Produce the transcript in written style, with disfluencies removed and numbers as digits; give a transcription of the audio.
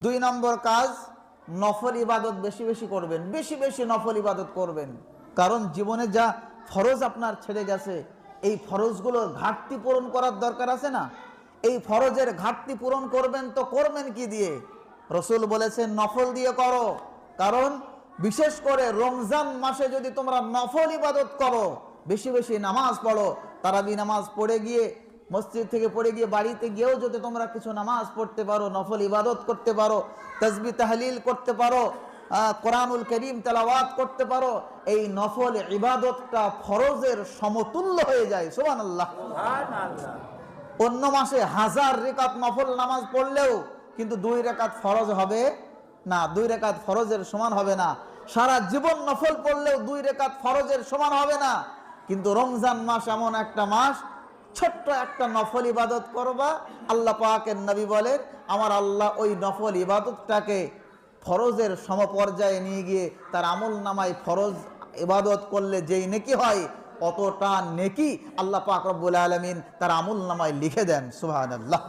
দুই নম্বর কাজ, নফল ইবাদত বেশি বেশি করবেন, বেশি বেশি নফল ইবাদত করবেন। কারণ জীবনে যা ফরজ আপনার ছেড়ে গেছে, এই ফরজগুলোর ঘাটতি পূরণ করার দরকার আছে না? এই ফরজের ঘাটতি পূরণ করবেন তো করবেন কি দিয়ে? রসুল বলেছেন নফল দিয়ে করো। কারণ বিশেষ করে রমজান মাসে যদি তোমরা নফল ইবাদত করো, বেশি বেশি নামাজ পড়ো, তারাবি নামাজ পড়ে গিয়ে মসজিদ থেকে পড়ে গিয়ে বাড়িতে গিয়েও যদি তোমরা কিছু নামাজ পড়তে পারো, নফল ইবাদত করতে পারো, তাসবিহ তাহলিল করতে পারো, কোরআনুল কারীম তেলাওয়াত করতে পারো, এই নফল ইবাদতটা ফরজের সমতুল্য হয়ে যায়। সুবহানাল্লাহ। অন্য মাসে 1000 রাকাত নফল নামাজ পড়লেও কিন্তু 2 রাকাত ফরজ হবে না, 2 রাকাত ফরজের সমান হবে না। সারা জীবন নফল পড়লেও 2 রাকাত ফরজের সমান হবে না। কিন্তু রমজান মাস এমন একটা মাস, ছোট্ট একটা নফল ইবাদত করবা, আল্লাহ পাকের নবী বলেন আমার আল্লাহ ওই নফল ইবাদতটাকে ফরজের সমপর্যায়ে নিয়ে গিয়ে তার আমল নামায় ফরজ ইবাদত করলে যেই নেকি হয়, অতটা নেকি আল্লাহ পাক রব্বুল আলামিন তার আমল নামায় লিখে দেন। সুবহানাল্লাহ।